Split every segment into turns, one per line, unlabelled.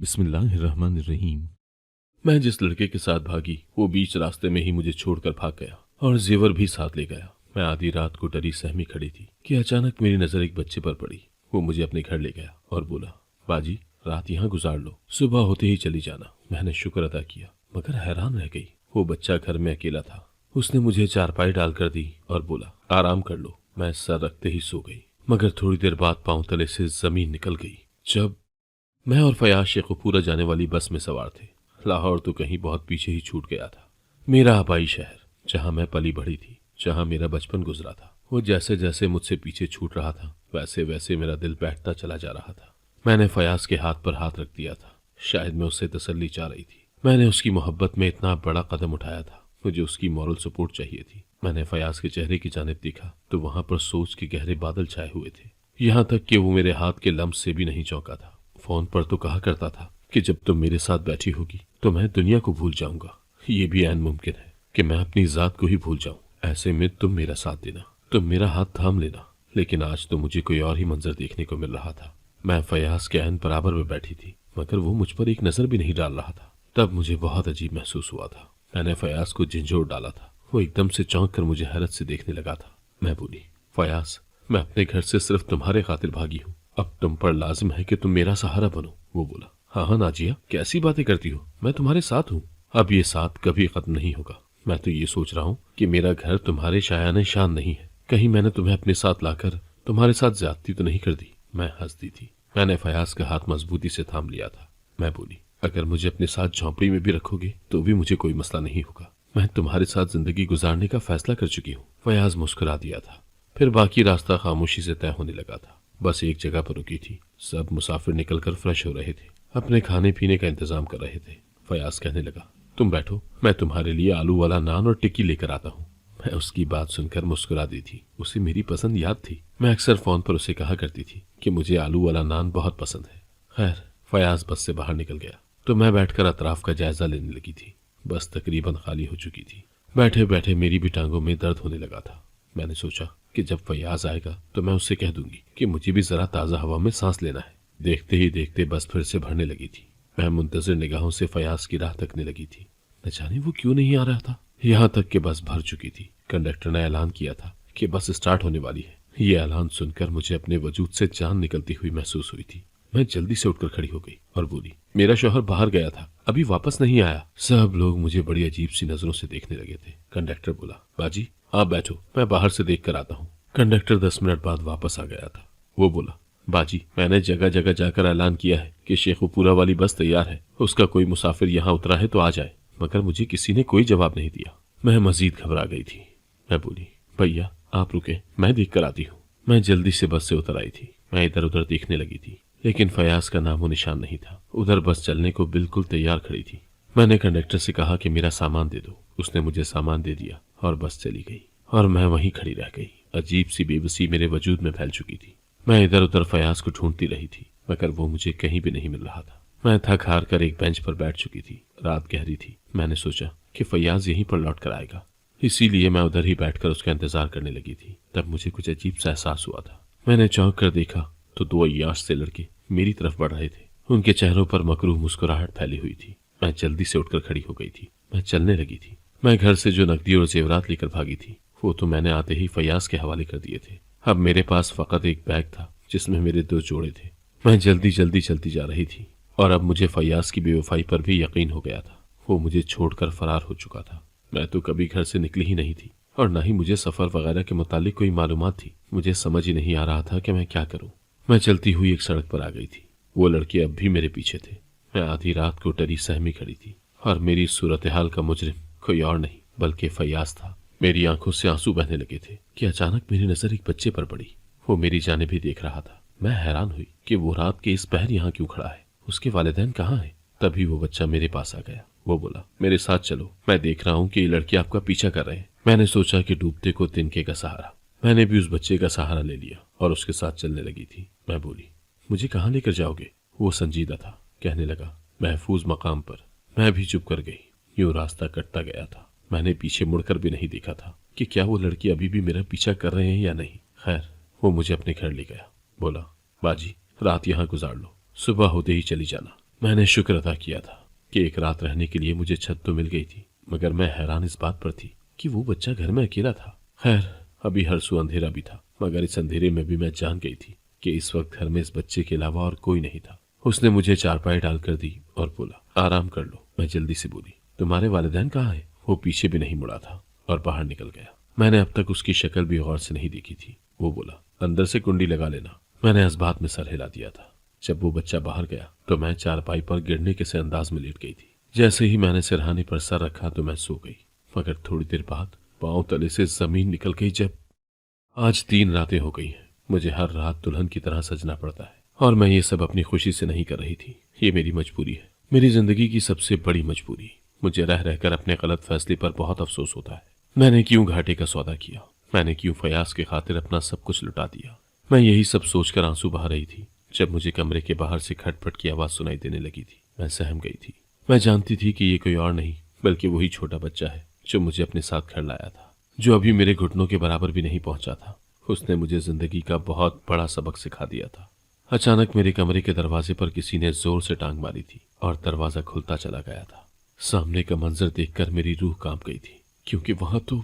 बिस्मिल्लाहिर्रहमानिर्रहीम। मैं जिस लड़के के साथ भागी वो बीच रास्ते में ही मुझे छोड़कर भाग गया और जेवर भी साथ ले गया। मैं आधी रात को डरी सहमी खड़ी थी कि अचानक मेरी नजर एक बच्चे पर पड़ी। वो मुझे अपने घर ले गया और बोला, बाजी रात यहाँ गुजार लो, सुबह होते ही चली जाना। मैंने शुक्र अदा किया मगर हैरान रह गई। वो बच्चा घर में अकेला था। उसने मुझे चारपाई डालकर दी और बोला, आराम कर लो। मैं सर रखते ही सो गई मगर थोड़ी देर बाद पांव तले से जमीन निकल गई। जब मैं और फयाज शेखुपुरा जाने वाली बस में सवार थे। लाहौर तो कहीं बहुत पीछे ही छूट गया था। मेरा आबाई शहर, जहां मैं पली बढ़ी थी, जहां मेरा बचपन गुजरा था, वो जैसे जैसे मुझसे पीछे छूट रहा था वैसे वैसे मेरा दिल बैठता चला जा रहा था। मैंने फयाज के हाथ पर हाथ रख दिया था। शायद मैं उससे तसल्ली चाह रही थी। मैंने उसकी मोहब्बत में इतना बड़ा कदम उठाया था। मुझे उसकी मॉरल सपोर्ट चाहिए थी। मैंने फयाज के चेहरे की जानिब देखा तो वहां पर सोच के गहरे बादल छाए हुए थे। यहां तक कि वो मेरे हाथ के लम्स से भी नहीं चौंका था। फोन पर तो कहा करता था कि जब तुम मेरे साथ बैठी होगी तो मैं दुनिया को भूल जाऊंगा। ये भी ऐन मुमकिन है कि मैं अपनी जात को ही भूल जाऊं। ऐसे में तुम मेरा साथ देना, तुम मेरा हाथ थाम लेना। लेकिन आज तो मुझे कोई और ही मंजर देखने को मिल रहा था। मैं फयाज के ऐन बराबर में बैठी थी मगर वो मुझ पर एक नजर भी नहीं डाल रहा था। तब मुझे बहुत अजीब महसूस हुआ था। मैंने फयाज को झिंझोर डाला था। वो एकदम से चौंक कर मुझे हैरत से देखने लगा था। मैं बोली, फयाज मैं अपने घर से सिर्फ तुम्हारे खातिर भागी हूँ। अब तुम पर लाजिम है कि तुम मेरा सहारा बनो। वो बोला, हाँ हाँ नाजिया, कैसी बातें करती हो, मैं तुम्हारे साथ हूँ। अब ये साथ कभी खत्म नहीं होगा। मैं तो ये सोच रहा हूँ कि मेरा घर तुम्हारे शायाने शान नहीं है। कहीं मैंने तुम्हें अपने साथ लाकर तुम्हारे साथ ज्यादती तो नहीं कर दी। मैं हंस दी थी। मैंने फयाज का हाथ मजबूती से थाम लिया था। मैं बोली, अगर मुझे अपने साथ झोंपड़ी में भी रखोगे तो भी मुझे कोई मसला नहीं होगा। मैं तुम्हारे साथ जिंदगी गुजारने का फैसला कर चुकी हूँ। फयाज मुस्कुरा दिया था। फिर बाकी रास्ता खामोशी से तय होने लगा था। बस एक जगह पर रुकी थी। सब मुसाफिर निकलकर फ्रेश हो रहे थे, अपने खाने पीने का इंतजाम कर रहे थे। फयाज कहने लगा, तुम बैठो, मैं तुम्हारे लिए आलू वाला नान और टिक्की लेकर आता हूँ। मैं उसकी बात सुनकर मुस्कुरा दी थी। उसे मेरी पसंद याद थी। मैं अक्सर फोन पर उसे कहा करती थी कि मुझे आलू वाला नान बहुत पसंद है। खैर, फयाज बस से बाहर निकल गया तो मैं बैठकर अतराफ का जायजा लेने लगी थी। बस तकरीबन खाली हो चुकी थी। बैठे बैठे मेरी भी टांगों में दर्द होने लगा था। मैंने सोचा कि जब फयाज आएगा तो मैं उससे कह दूंगी कि मुझे भी जरा ताज़ा हवा में सांस लेना है। देखते ही देखते बस फिर से भरने लगी थी। मैं मुंतजिर निगाहों से फयाज की राह तकने लगी थी। न जाने वो क्यों नहीं आ रहा था। यहाँ तक कि बस भर चुकी थी। कंडक्टर ने ऐलान किया था कि बस स्टार्ट होने वाली है। ये ऐलान सुनकर मुझे अपने वजूद से जान निकलती हुई महसूस हुई थी। मैं जल्दी से उठकर खड़ी हो गई और बोली, मेरा शौहर बाहर गया था, अभी वापस नहीं आया। सब लोग मुझे बड़ी अजीब सी नजरों से देखने लगे थे। कंडक्टर बोला, बाजी आप बैठो, मैं बाहर से देख कर आता हूँ। कंडक्टर 10 मिनट बाद वापस आ गया था। वो बोला, बाजी मैंने जगह जगह जाकर ऐलान किया है कि शेखुपुरा वाली बस तैयार है, उसका कोई मुसाफिर यहाँ उतरा है तो आ जाए। मगर मुझे किसी ने कोई जवाब नहीं दिया। मैं मजीद घबरा गई थी। मैं बोली, भैया आप रुके, मैं देख कर आती हूँ। मैं जल्दी से बस से उतर आई थी। मैं इधर उधर देखने लगी थी लेकिन फयाज का नामो निशान नहीं था। उधर बस चलने को बिल्कुल तैयार खड़ी थी। मैंने कंडक्टर से कहा कि मेरा सामान दे दो। उसने मुझे सामान दे दिया और बस चली गई और मैं वहीं खड़ी रह गई। अजीब सी बेबसी मेरे वजूद में फैल चुकी थी। मैं इधर उधर फयाज को ढूंढती रही थी मगर वो मुझे कहीं भी नहीं मिल रहा था। मैं थक हार कर एक बेंच पर बैठ चुकी थी। रात गहरी थी। मैंने सोचा कि फयाज यहीं पर लौट कर आएगा, इसीलिए मैं उधर ही बैठकर उसका इंतजार करने लगी थी। तब मुझे कुछ अजीब सा एहसास हुआ था। मैंने चौंक कर देखा तो 2 अय्याश से लड़के मेरी तरफ बढ़ रहे थे। उनके चेहरों पर मकरूह मुस्कुराहट फैली हुई थी। मैं जल्दी से उठकर खड़ी हो गई थी। मैं चलने लगी थी। मैं घर से जो नकदी और जेवरात लेकर भागी थी वो तो मैंने आते ही फयाज के हवाले कर दिए थे। अब मेरे पास फकत एक बैग था जिसमें मेरे 2 जोड़े थे। मैं जल्दी जल्दी चलती जा रही थी और अब मुझे फयाज की बेवफाई पर भी यकीन हो गया था। वो मुझे छोड़कर फरार हो चुका था। मैं तो कभी घर से निकली ही नहीं थी और न ही मुझे सफर वगैरह के मुतालिक कोई मालूमात थी। मुझे समझ ही नहीं आ रहा था कि मैं क्या करूं। मैं चलती हुई एक सड़क पर आ गई थी। वो लड़के अब भी मेरे पीछे थे। मैं आधी रात को डरी सहमी खड़ी थी और मेरी सूरत हाल का मुजरिम कोई और नहीं बल्कि फयाज था। मेरी आंखों से आंसू बहने लगे थे कि अचानक मेरी नजर एक बच्चे पर पड़ी। वो मेरी जानिब ही देख रहा था। मैं हैरान हुई कि वो रात के इस पहर यहाँ क्यों खड़ा है, उसके वालिदैन कहाँ हैं। तभी वो बच्चा मेरे पास आ गया। वो बोला, मेरे साथ चलो, मैं देख रहा हूँ कि ये लड़के आपका पीछा कर रहे हैं। मैंने सोचा कि डूबते को तिनके का सहारा। मैंने भी उस बच्चे का सहारा ले लिया और उसके साथ चलने लगी थी। मैं बोली, मुझे कहाँ लेकर जाओगे। वो संजीदा था। कहने लगा, महफूज मकाम पर। मैं भी चुप कर गई। यूं रास्ता कटता गया था। मैंने पीछे मुड़कर भी नहीं देखा था कि क्या वो लड़की अभी भी मेरा पीछा कर रहे हैं या नहीं। खैर, वो मुझे अपने घर ले गया। बोला, बाजी रात यहाँ गुजार लो, सुबह होते ही चली जाना। मैंने शुक्र अदा किया था कि एक रात रहने के लिए मुझे छत तो मिल गई थी, मगर मैं हैरान इस बात पर थी कि वो बच्चा घर में अकेला था। खैर, अभी हर सू अंधेरा भी था, मगर इस अंधेरे में भी मैं जान गई थी कि इस वक्त घर में इस बच्चे के अलावा और कोई नहीं था। उसने मुझे चारपाई डालकर दी और बोला, आराम कर लो। मैं जल्दी से बोली, तुम्हारे वालिदैन कहाँ है? वो पीछे भी नहीं मुड़ा था और बाहर निकल गया। मैंने अब तक उसकी शक्ल भी गौर से नहीं देखी थी। वो बोला, अंदर से कुंडी लगा लेना। मैंने इस बात में सर हिला दिया था। जब वो बच्चा बाहर गया तो मैं चारपाई पर गिरने के से अंदाज में लेट गई थी। जैसे ही मैंने सिरहाने पर सर रखा तो मैं सो गई, मगर थोड़ी देर बाद पांव तले से जमीन निकल गई। जब आज 3 रातें हो गई हैं, मुझे हर रात दुल्हन की तरह सजना पड़ता है, और मैं ये सब अपनी खुशी से नहीं कर रही थी। ये मेरी मजबूरी है, मेरी जिंदगी की सबसे बड़ी मजबूरी। मुझे रह रहकर अपने गलत फैसले पर बहुत अफसोस होता है। मैंने क्यों घाटे का सौदा किया? मैंने क्यों फयाज के खातिर अपना सब कुछ लुटा दिया? मैं यही सब सोचकर आंसू बहा रही थी जब मुझे कमरे के बाहर से खटपट की आवाज सुनाई देने लगी थी। मैं सहम गई थी। मैं जानती थी कि ये कोई और नहीं बल्कि वही छोटा बच्चा है जो मुझे अपने साथ घर लाया था, जो अभी मेरे घुटनों के बराबर भी नहीं पहुंचा था। उसने मुझे जिंदगी का बहुत बड़ा सबक सिखा दिया था। अचानक मेरे कमरे के दरवाजे पर किसी ने जोर से टांग मारी थी और दरवाजा खुलता चला गया था। सामने का मंजर देखकर मेरी रूह कांप गई थी, क्योंकि वहां तो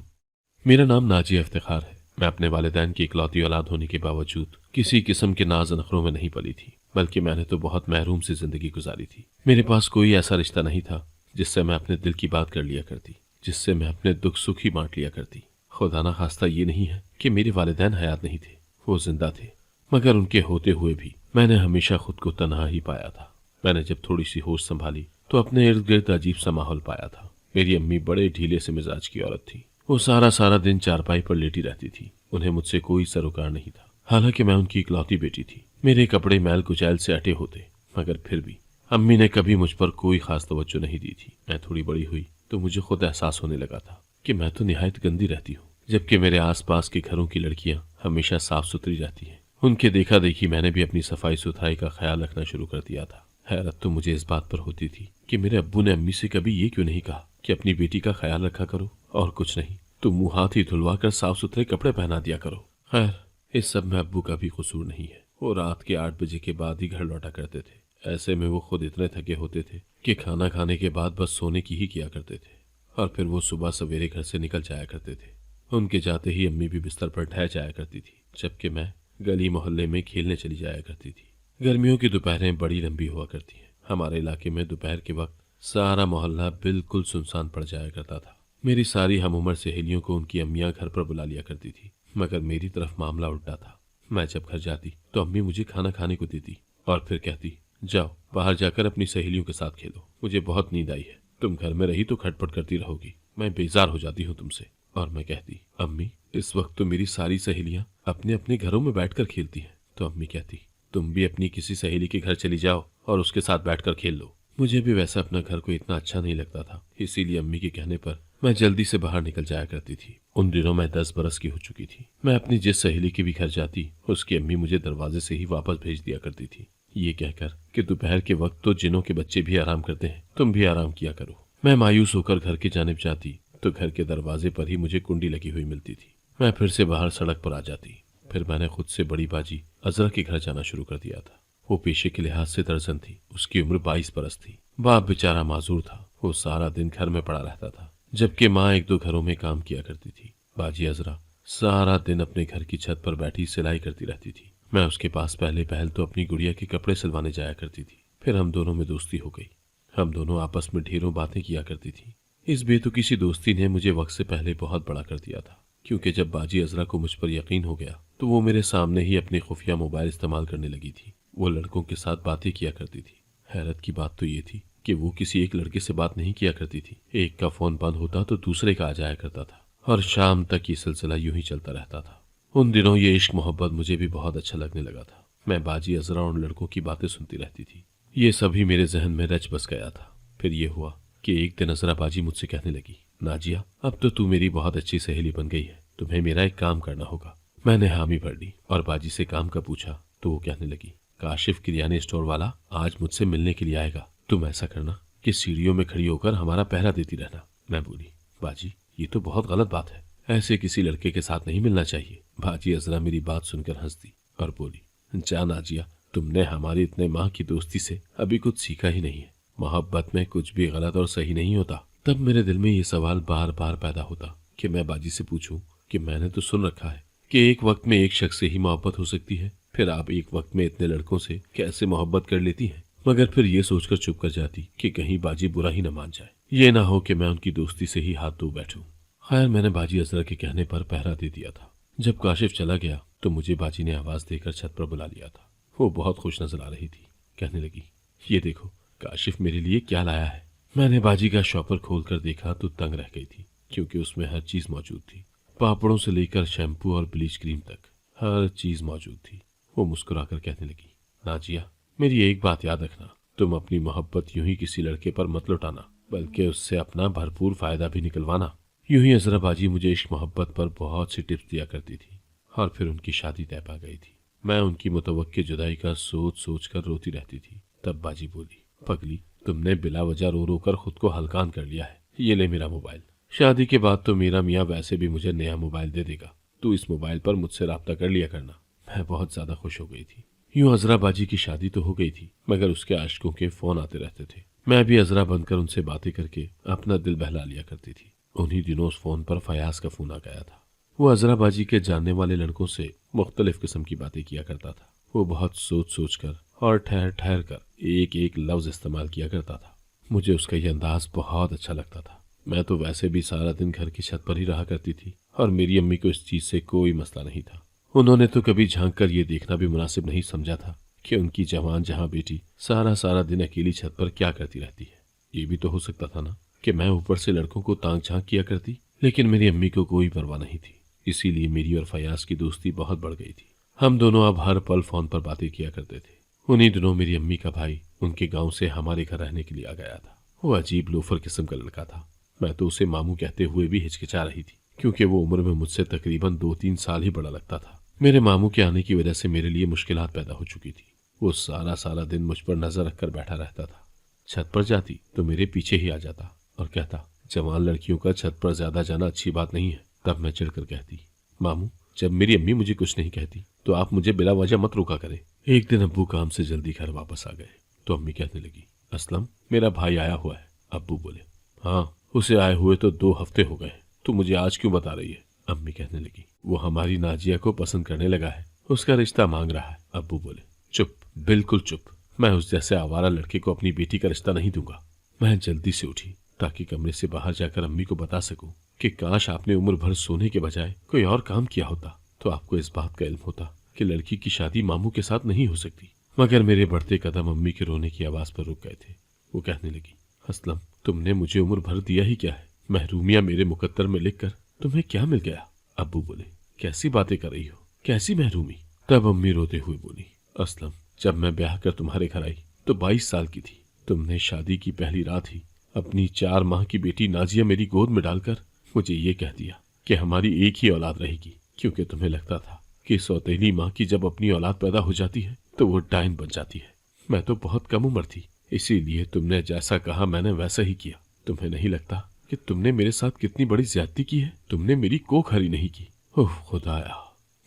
मेरा नाम नाजिया इफ्तिखार है। मैं अपने वालिदैन की इकलौती औलाद होने के बावजूद किसी किस्म के नाज नखरों में नहीं पली थी, बल्कि मैंने तो बहुत महरूम से जिंदगी गुजारी थी। मेरे पास कोई ऐसा रिश्ता नहीं था जिससे मैं अपने दिल की बात कर लिया करती, जिससे मैं अपने दुख सुख ही बांट लिया करती। खुदा ना खास्ता ये नहीं है कि मेरे वालिदैन हयात नहीं थे, वो जिंदा थे, मगर उनके होते हुए भी मैंने हमेशा खुद को तन्हा ही पाया था। मैंने जब थोड़ी सी होश संभाली तो अपने इर्द गिर्द अजीब सा माहौल पाया था। मेरी अम्मी बड़े ढीले से मिजाज की औरत थी। वो सारा सारा दिन चारपाई पर लेटी रहती थी। उन्हें मुझसे कोई सरोकार नहीं था, हालांकि मैं उनकी इकलौती बेटी थी। मेरे कपड़े मैल कुचैल से अटे होते, मगर फिर भी अम्मी ने कभी मुझ पर कोई खास तवज्जो नहीं दी थी। मैं थोड़ी बड़ी हुई तो मुझे खुद एहसास होने लगा था कि मैं तो निहायत गंदी रहती हूँ, जबकि मेरे आसपास के घरों की लड़कियां हमेशा साफ सुथरी रहती हैं। उनके देखा देखी मैंने भी अपनी सफाई सुथराई का ख्याल रखना शुरू कर दिया था। हैरत तो मुझे इस बात पर होती थी कि मेरे अब्बू ने अम्मी से कभी ये क्यों नहीं कहा कि अपनी बेटी का ख्याल रखा करो, और कुछ नहीं तो मुंह हाथ ही धुलवा कर साफ सुथरे कपड़े पहना दिया करो। खैर, इस सब में अब्बू का भी कसूर नहीं है। वो रात के 8 बजे के बाद ही घर लौटा करते थे। ऐसे में वो खुद इतने थके होते थे कि खाना खाने के बाद बस सोने की ही किया करते थे, और फिर वो सुबह सवेरे घर से निकल जाया करते थे। उनके जाते ही अम्मी भी बिस्तर पर ठहर जाया करती थी, जबकि मैं गली मोहल्ले में खेलने चली जाया करती थी। गर्मियों की दोपहरें बड़ी लंबी हुआ करती हैं। हमारे इलाके में दोपहर के वक्त सारा मोहल्ला बिल्कुल सुनसान पड़ जाया करता था। मेरी सारी हम उम्र सहेलियों को उनकी अम्मियां घर पर बुला लिया करती थी, मगर मेरी तरफ मामला उल्टा था। मैं जब घर जाती तो अम्मी मुझे खाना खाने को देती और फिर कहती, जाओ बाहर जाकर अपनी सहेलियों के साथ खेलो, मुझे बहुत नींद आई है, तुम घर में रही तो खटपट करती रहोगी, मैं बेजार हो जाती हूँ तुमसे। और मैं कहती, अम्मी इस वक्त तो मेरी सारी सहेलियां अपने अपने घरों में बैठकर खेलती हैं। तो अम्मी कहती, तुम भी अपनी किसी सहेली के घर चली जाओ और उसके साथ बैठकर खेल लो। मुझे भी वैसा अपना घर को इतना अच्छा नहीं लगता था, इसीलिए अम्मी के कहने पर मैं जल्दी से बाहर निकल जाया करती थी। उन दिनों मैं 10 बरस की हो चुकी थी। मैं अपनी जिस सहेली के भी घर जाती, उसकी अम्मी मुझे दरवाजे से ही वापस भेज दिया करती थी, ये कहकर कि दोपहर के वक्त तो जिनों के बच्चे भी आराम करते हैं, तुम भी आराम किया करो। मैं मायूस होकर घर की जानिब जाती तो घर के दरवाजे पर ही मुझे कुंडी लगी हुई मिलती थी। मैं फिर से बाहर सड़क पर आ जाती। फिर मैंने खुद से बड़ी बाजी अजरा के घर जाना शुरू कर दिया था। वो पेशे के लिहाज से दर्जन थी। उसकी उम्र 22 बरस थी। बाप बेचारा माजूर था, वो सारा दिन घर में पड़ा रहता था, जबकि माँ 1-2 घरों में काम किया करती थी। बाजी अजरा सारा दिन अपने घर की छत पर बैठी सिलाई करती रहती थी। मैं उसके पास पहले पहल तो अपनी गुड़िया के कपड़े सिलवाने जाया करती थी। फिर हम दोनों में दोस्ती हो गई। हम दोनों आपस में ढेरों बातें किया करती थी। इस बेतुकी सी दोस्ती ने मुझे वक्त से पहले बहुत बड़ा कर दिया था, क्योंकि जब बाजी अजरा को मुझ पर यकीन हो गया तो वो मेरे सामने ही अपनी खुफिया मोबाइल इस्तेमाल करने लगी थी। वो लड़कों के साथ बातें किया करती थी। हैरत की बात तो ये थी कि वो किसी एक लड़के से बात नहीं किया करती थी। एक का फोन बंद होता तो दूसरे का आ जाया करता था, और शाम तक ये सिलसिला यूं ही चलता रहता था। उन दिनों ये इश्क मोहब्बत मुझे भी बहुत अच्छा लगने लगा था। मैं बाजी अजरा और उन लड़कों की बातें सुनती रहती थी। ये सभी मेरे जहन में रच बस गया था। फिर ये हुआ कि एक दिन अजरा बाजी मुझसे कहने लगी, नाजिया अब तो तू मेरी बहुत अच्छी सहेली बन गई है, तुम्हें मेरा एक काम करना होगा। मैंने हामी भर ली और बाजी से काम का पूछा तो वो कहने लगी, काशिफ किरियाने स्टोर वाला आज मुझसे मिलने के लिए आएगा, तुम ऐसा करना कि सीढ़ियों में खड़ी होकर हमारा पहरा देती रहना। मैं बोली, बाजी ये तो बहुत गलत बात है, ऐसे किसी लड़के के साथ नहीं मिलना चाहिए। बाजी अजरा मेरी बात सुनकर हंस दी और बोली, जा नाजिया तुमने हमारी इतने माह की दोस्ती से अभी कुछ सीखा ही नहीं है। मोहब्बत में कुछ भी गलत और सही नहीं होता। तब मेरे दिल में ये सवाल बार बार पैदा होता कि मैं बाजी से पूछूं कि मैंने तो सुन रखा है कि एक वक्त में एक शख्स से ही मोहब्बत हो सकती है, फिर आप एक वक्त में इतने लड़कों से कैसे मोहब्बत कर लेती हैं। मगर फिर ये सोचकर चुप कर जाती कि कहीं बाजी बुरा ही न मान जाए, ये ना हो कि मैं उनकी दोस्ती से ही हाथ धो बैठूं। खैर, मैंने बाजी अजरा के कहने पर पहरा दे दिया था। जब काशिफ चला गया तो मुझे बाजी ने आवाज देकर छत पर बुला लिया था। वो बहुत खुश नजर आ रही थी। कहने लगी, ये देखो काशिफ मेरे लिए क्या लाया है। मैंने बाजी का शॉपर खोलकर देखा तो तंग रह गई थी, क्योंकि उसमें हर चीज मौजूद थी। पापड़ों से लेकर शैम्पू और ब्लीच क्रीम तक हर चीज मौजूद थी। वो मुस्कुराकर कहने लगी, नाजिया मेरी एक बात याद रखना, तुम अपनी मोहब्बत यूं ही किसी लड़के पर मत लुटाना, बल्कि उससे अपना भरपूर फायदा भी निकलवाना। यूं ही अजरा बाजी मुझे इश्क मोहब्बत पर बहुत सी टिप्स दिया करती थी और फिर उनकी शादी तय पा गई थी। मैं उनकी मुतवक्के जुदाई का सोच सोच कर रोती रहती थी। तब बाजी बोली, पगली तुमने बिला वजह रो रो कर खुद को हल्कान कर लिया है। ये ले मेरा मोबाइल। शादी के बाद तो मेरा मियाँ वैसे भी मुझे नया मोबाइल दे देगा, तू इस मोबाइल पर मुझसे राब्ता कर लिया करना। मैं बहुत ज्यादा खुश हो गई थी। यूं अजरा बाजी की शादी तो हो गई थी, मगर उसके आशिकों के फोन आते रहते थे। मैं भी अजरा बनकर उनसे बातें करके अपना दिल बहला लिया करती थी। उन्हीं दिनों उस फोन पर फयाज का फोन आ गया था। वो अजरा बाजी के जानने वाले लड़कों से मुख्तलिफ किस्म की बातें किया करता था। वो बहुत सोच सोच कर और ठहर ठहर कर एक एक लफ्ज इस्तेमाल किया करता था। मुझे उसका यह अंदाज बहुत अच्छा लगता था। मैं तो वैसे भी सारा दिन घर की छत पर ही रहा करती थी और मेरी अम्मी को इस चीज से कोई मसला नहीं था। उन्होंने तो कभी झांक कर ये देखना भी मुनासिब नहीं समझा था कि उनकी जवान जहां बेटी सारा सारा दिन अकेली छत पर क्या करती रहती है। ये भी तो हो सकता था ना कि मैं ऊपर से लड़कों को तांग झांक किया करती, लेकिन मेरी अम्मी को कोई परवाह नहीं थी। इसीलिए मेरी और फयाज की दोस्ती बहुत बढ़ गई थी। हम दोनों अब हर पल फोन पर बातें किया करते थे। उन्हीं दिनों मेरी अम्मी का भाई उनके गांव से हमारे घर रहने के लिए आ गया था। वो अजीब लोफर किस्म का लड़का था। मैं तो उसे मामू कहते हुए भी हिचकिचा रही थी, क्योंकि वो उम्र में मुझसे तकरीबन 2-3 साल ही बड़ा लगता था। मेरे मामू के आने की वजह से मेरे लिए मुश्किलात पैदा हो चुकी थी। वो सारा सारा दिन मुझ पर नजर रखकर बैठा रहता था। छत पर जाती तो मेरे पीछे ही आ जाता और कहता, जवान लड़कियों का छत पर ज्यादा जाना अच्छी बात नहीं है। तब मैं चिढ़कर कहती, मामू जब मेरी अम्मी मुझे कुछ नहीं कहती तो आप मुझे बिला वजह मत रोका करें। एक दिन अब्बू काम से जल्दी घर वापस आ गए तो अम्मी कहने लगी, असलम मेरा भाई आया हुआ है। अब्बू बोले, हाँ उसे आए हुए तो 2 हफ्ते हो गए, तो मुझे आज क्यों बता रही है। अम्मी कहने लगी, वो हमारी नाजिया को पसंद करने लगा है, उसका रिश्ता मांग रहा है। अब्बू बोले, चुप, बिल्कुल चुप, मैं उस जैसे आवारा लड़के को अपनी बेटी का रिश्ता नहीं दूंगा। मैं जल्दी से उठी ताकि कमरे से बाहर जाकर अम्मी को बता सकूं कि काश आपने उम्र भर सोने के बजाय कोई और काम किया होता तो आपको इस बात का इल्म होता कि लड़की की शादी मामू के साथ नहीं हो सकती। मगर मेरे बढ़ते कदम अम्मी के रोने की आवाज पर रुक गए थे। वो कहने लगी, असलम तुमने मुझे उम्र भर दिया ही क्या है, महरूमिया मेरे मुकद्दर में लिखकर तुम्हें क्या मिल गया। अब्बू बोले, कैसी बातें कर रही हो, कैसी महरूमी। तब अम्मी रोते हुए बोली, असलम जब मैं ब्याह कर तुम्हारे घर आई तो 22 साल की थी। तुमने शादी की पहली रात ही अपनी 4 माह की बेटी नाजिया मेरी गोद में डालकर मुझे ये कह दिया कि हमारी एक ही औलाद रहेगी, क्योंकि तुम्हें लगता था कि सौतेली माँ की जब अपनी औलाद पैदा हो जाती है तो वो डायन बन जाती है। मैं तो बहुत कम उम्र थी, इसीलिए तुमने जैसा कहा मैंने वैसा ही किया। तुम्हें नहीं लगता कि तुमने मेरे साथ कितनी बड़ी ज्यादती की है। तुमने मेरी कोख हरी नहीं की। ओह खुदाया,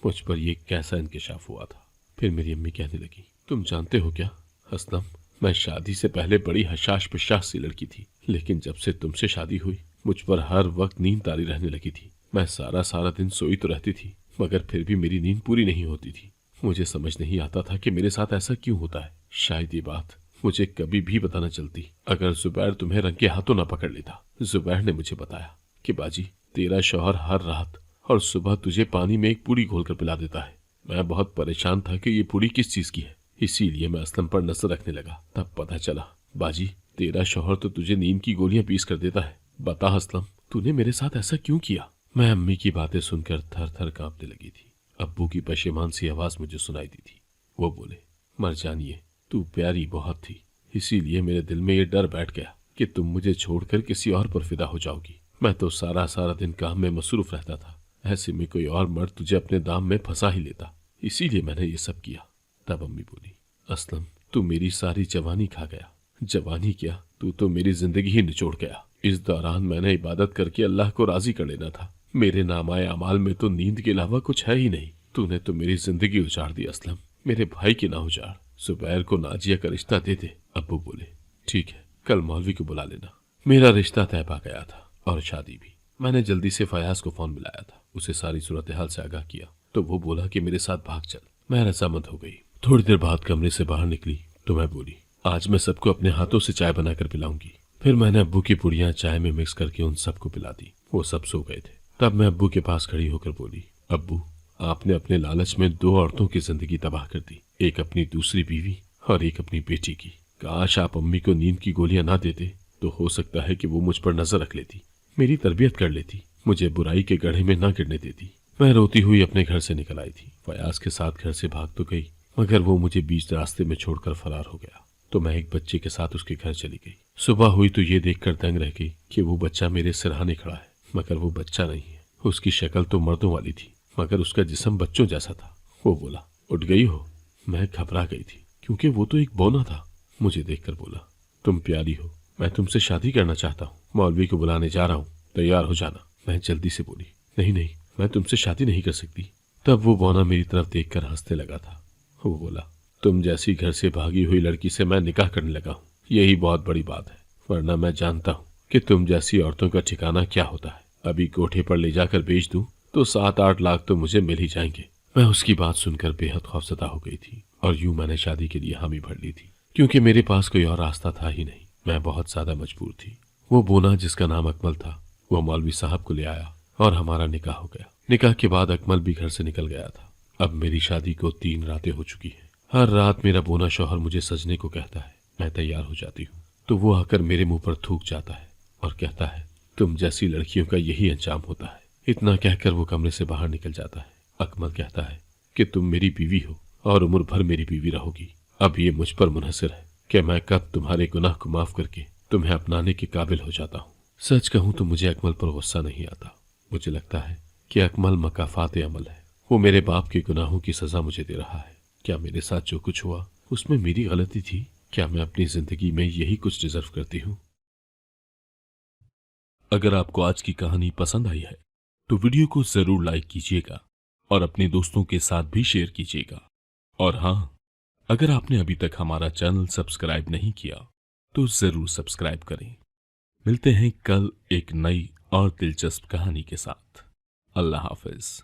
मुझ पर यह कैसा इंकिशाफ हुआ था। फिर मेरी अम्मी कहने लगी, तुम जानते हो क्या असलम, मैं शादी से पहले बड़ी हशाश पिशाश सी लड़की थी, लेकिन जब से तुमसे शादी हुई मुझ पर हर वक्त नींद तारी रहने लगी थी। मैं सारा सारा दिन सोई तो रहती थी, मगर फिर भी मेरी नींद पूरी नहीं होती थी। मुझे समझ नहीं आता था कि मेरे साथ ऐसा क्यों होता है। शायद ये बात मुझे कभी भी पता न चलती अगर जुबैर तुम्हें रंग के हाथों न पकड़ लेता। जुबैर ने मुझे बताया कि बाजी तेरा शौहर हर रात और सुबह तुझे पानी में एक पूड़ी घोलकर पिला देता है। मैं बहुत परेशान था कि ये पूड़ी किस चीज की है, इसीलिए मैं असलम पर नजर रखने लगा। तब पता चला बाजी तेरा शौहर तो तुझे नींद की गोलियां पीस कर देता है। बता असलम, तूने मेरे साथ ऐसा क्यों किया। मैं अम्मी की बातें सुनकर थर थर कांपने लगी थी। अब्बू की पशेमान सी आवाज मुझे सुनाई दी थी। वो बोले, मर जानिए, तू प्यारी बहुत थी, इसीलिए मेरे दिल में ये डर बैठ गया कि तुम मुझे छोड़कर किसी और पर फिदा हो जाओगी। मैं तो सारा सारा दिन काम में मसरूफ रहता था, ऐसे में कोई और मर्द तुझे अपने दाम में फंसा ही लेता, इसीलिए मैंने ये सब किया। तब अम्मी बोली, असलम तू मेरी सारी जवानी खा गया। जवानी क्या, तू तो मेरी जिंदगी ही निचोड़ गया। इस दौरान मैंने इबादत करके अल्लाह को राजी कर लेना था। मेरे नामाए अमाल में तो नींद के अलावा कुछ है ही नहीं। तूने तो मेरी जिंदगी उजाड़ दी असलम, मेरे भाई की ना उजाड़। जुबैर को नाजिया का रिश्ता दे दे। अब्बू बोले, ठीक है, कल मौलवी को बुला लेना। मेरा रिश्ता तय पा गया था और शादी भी। मैंने जल्दी से फयाज को फोन मिलाया था, उसे सारी सूरत हाल से आगाह किया तो वो बोला कि मेरे साथ भाग चल। मैं रजामंद हो गई। थोड़ी देर बाद कमरे से बाहर निकली तो मैं बोली, आज मैं सबको अपने हाथों से चाय बनाकर पिलाऊंगी। फिर मैंने अब्बू की पुड़ियां चाय में मिक्स करके उन सबको पिला दी। वो सब सो गए थे। तब मैं अब्बू के पास खड़ी होकर बोली, अब्बू, आपने अपने लालच में 2 औरतों की जिंदगी तबाह कर दी, एक अपनी दूसरी बीवी और एक अपनी बेटी की। काश आप अम्मी को नींद की गोलियां ना देते तो हो सकता है कि वो मुझ पर नजर रख लेती, मेरी तरबियत कर लेती, मुझे बुराई के गड्ढे में न गिरने देती। मैं रोती हुई अपने घर से निकल आई थी। फयाज के साथ घर से भाग तो गई, मगर वो मुझे बीच रास्ते में छोड़कर फरार हो गया। तो मैं एक बच्चे के साथ उसके घर चली गई। सुबह हुई तो ये देखकर दंग रह गई कि वो बच्चा मेरे सिरहाने खड़ा है, मगर वो बच्चा नहीं है। उसकी शक्ल तो मर्दों वाली थी, मगर उसका जिस्म बच्चों जैसा था। वो बोला, उठ गई हो? मैं घबरा गई थी क्योंकि वो तो एक बौना था। मुझे देखकर बोला, तुम प्यारी हो, मैं तुमसे शादी करना चाहता हूँ, मौलवी को बुलाने जा रहा हूँ, तैयार हो जाना। मैं जल्दी से बोली, नहीं नहीं, मैं तुमसे शादी नहीं कर सकती। तब वो बौना मेरी तरफ देखकर हंसने लगा था। वो बोला, तुम जैसी घर से भागी हुई लड़की से मैं निकाह करने लगा हूँ, यही बहुत बड़ी बात है, वरना मैं जानता हूँ कि तुम जैसी औरतों का ठिकाना क्या होता है। अभी कोठे पर ले जाकर बेच दूं तो 7-8 लाख तो मुझे मिल ही जाएंगे। मैं उसकी बात सुनकर बेहद खौफजदा हो गई थी और यूं मैंने शादी के लिए हामी भर ली थी, क्योंकि मेरे पास कोई और रास्ता था ही नहीं। मैं बहुत ज्यादा मजबूर थी। वो बोना जिसका नाम अकमल था, वो मौलवी साहब को ले आया और हमारा निकाह हो गया। निकाह के बाद अकमल भी घर से निकल गया था। अब मेरी शादी को 3 रातें हो चुकी हैं। हर रात मेरा बोना शौहर मुझे सजने को कहता है। मैं तैयार हो जाती हूँ तो वो आकर मेरे मुंह पर थूक जाता है और कहता है, तुम जैसी लड़कियों का यही अंजाम होता है। इतना कहकर वो कमरे से बाहर निकल जाता है। अकमल कहता है कि तुम मेरी बीवी हो और उम्र भर मेरी बीवी रहोगी। अब ये मुझ पर मुनहसर है कि मैं कब तुम्हारे गुनाह को माफ करके तुम्हें अपनाने के काबिल हो जाता हूँ। सच कहूं तो मुझे अकमल पर गुस्सा नहीं आता। मुझे लगता है कि अकमल मकाफात अमल है। वो मेरे बाप के गुनाहों की सजा मुझे दे रहा है। क्या मेरे साथ जो कुछ हुआ उसमें मेरी गलती थी? क्या मैं अपनी जिंदगी में यही कुछ डिजर्व करती हूँ? अगर आपको आज की कहानी पसंद आई है तो वीडियो को जरूर लाइक कीजिएगा और अपने दोस्तों के साथ भी शेयर कीजिएगा। और हाँ, अगर आपने अभी तक हमारा चैनल सब्सक्राइब नहीं किया तो जरूर सब्सक्राइब करें। मिलते हैं कल एक नई और दिलचस्प कहानी के साथ। अल्लाह हाफिज।